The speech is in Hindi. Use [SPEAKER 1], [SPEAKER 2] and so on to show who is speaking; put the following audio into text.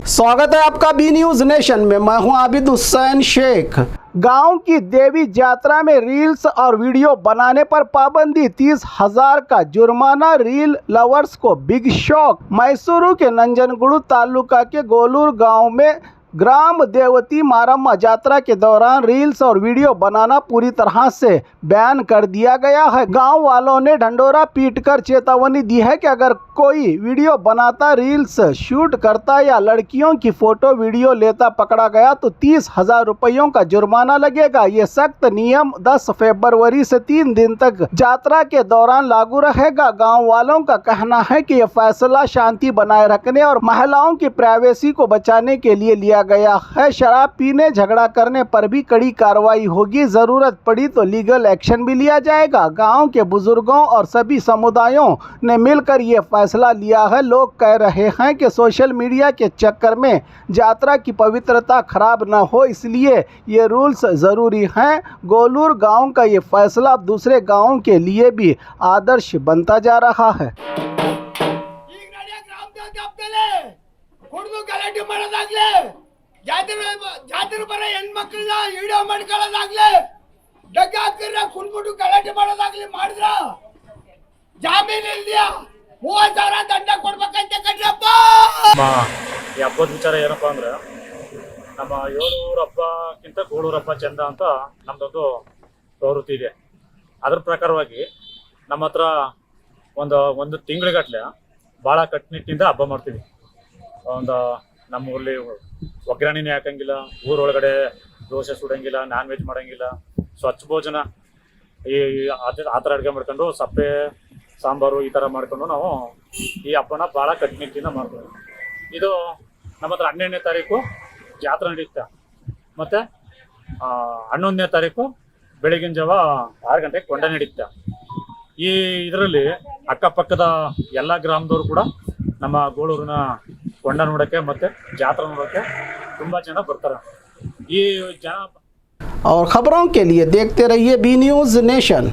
[SPEAKER 1] स्वागत है आपका बी न्यूज नेशन में। मैं हूं आबिद हुसैन शेख। गांव की देवी यात्रा में रील्स और वीडियो बनाने पर पाबंदी, 30,000 का जुर्माना। रील लवर्स को बिग शॉक। मैसूरू के नंजनगुडु तालुका के गोलूर गांव में ग्राम देवती मारम्मा यात्रा के दौरान रील्स और वीडियो बनाना पूरी तरह से बैन कर दिया गया है। गांव वालों ने ढंडोरा पीटकर चेतावनी दी है कि अगर कोई वीडियो बनाता, रील्स शूट करता या लड़कियों की फोटो वीडियो लेता पकड़ा गया तो 30,000 रुपयों का जुर्माना लगेगा। ये सख्त नियम 10 फरवरी से 3 दिन तक यात्रा के दौरान लागू रहेगा। गाँव वालों का कहना है कि यह फैसला शांति बनाए रखने और महिलाओं की प्राइवेसी को बचाने के लिए लिया गया है। शराब पीने, झगड़ा करने पर भी कड़ी कार्रवाई होगी। जरूरत पड़ी तो लीगल एक्शन भी लिया जाएगा। गांव के बुजुर्गों और सभी समुदायों ने मिलकर ये फैसला लिया है। लोग कह रहे हैं कि सोशल मीडिया के चक्कर में यात्रा की पवित्रता खराब न हो, इसलिए ये रूल्स जरूरी हैं। गोलूर गांव का ये फैसला अब दूसरे गांवों के लिए भी आदर्श बनता जा रहा है।
[SPEAKER 2] ಜಾತ್ರೆ ಬರ ಹೆಣ್ಮಕ್ಳನ್ನ ವಿಡಿಯೋ ಮಾಡ್ಕೊಳ್ಳೋದಾಗ್ಲಿ, ಡಗ್ಗ ಹಾಕಿರ ಕುಣ್ಬಿಟ್ಟು ಗಲಾಟೆ ಮಾಡೋದಾಗ್ಲಿ ಮಾಡಿದ್ರ ಜಾಮೀನು ಇಲ್ದಿಯಾ 30,000 ದಂಡ ಕೊಡ್ಬೇಕಂತ ಕಟ್ರಪ್ಪ.
[SPEAKER 3] ಈ ಹಬ್ಬದ ವಿಚಾರ ಏನಪ್ಪಾ ಅಂದ್ರೆ, ನಮ್ಮ ಏಳೂರು ಹಬ್ಬಕ್ಕಿಂತ ಗೋಳೂರು ಹಬ್ಬ ಚಂದ ಅಂತ ನಮ್ದೊಂದು ಪ್ರವೃತ್ತಿ ಇದೆ. ಅದ್ರ ಪ್ರಕಾರವಾಗಿ ನಮ್ಮ ಹತ್ರ ಒಂದು ತಿಂಗಳಿಗಟ್ಲೆ ಭಾಳ ಕಟ್ಟುನಿಟ್ಟಿಂದ ಹಬ್ಬ ಮಾಡ್ತೀವಿ. ನಮ್ಮ ಊರಲ್ಲಿ ಒಗ್ಗರಣೆನೇ ಹಾಕಂಗಿಲ್ಲ, ಊರೊಳಗಡೆ ದೋಸೆ ಸುಡಂಗಿಲ್ಲ, ನಾನ್ ವೆಜ್ ಮಾಡಂಗಿಲ್ಲ, ಸ್ವಚ್ಛ ಭೋಜನ ಆ ಥರ ಅಡುಗೆ ಮಾಡ್ಕೊಂಡು ಸಪ್ಪೆ ಸಾಂಬಾರು ಈ ಥರ ಮಾಡ್ಕೊಂಡು ನಾವು ಈ ಹಬ್ಬನ ಭಾಳ ಕಟ್ಟುನಿಟ್ಟಿಂದ ಮಾಡ್ತೀವಿ. ಇದು ನಮ್ಮ ಹತ್ರ 12ನೇ ತಾರೀಕು ಜಾತ್ರೆ ನಡೆಯುತ್ತೆ, ಮತ್ತು 11ನೇ ತಾರೀಕು ಬೆಳಗಿನ ಜಾವ 6 ಗಂಟೆಗೆ ಕೊಂಡ ನಡೆಯುತ್ತೆ. ಈ ಇದರಲ್ಲಿ ಅಕ್ಕಪಕ್ಕದ ಎಲ್ಲ ಗ್ರಾಮದವರು ಕೂಡ ನಮ್ಮ ಗೋಳೂರಿನ ಕೊಂಡ ನೋಡೋಕ್ಕೆ ಮತ್ತು ಜಾತ್ರೆ ನೋಡೋಕ್ಕೆ ತುಂಬ ಜನ ಬರ್ತಾರೆ. ಈ ಜನ
[SPEAKER 1] और खबरों के लिए देखते रहिए बी न्यूज नेशन।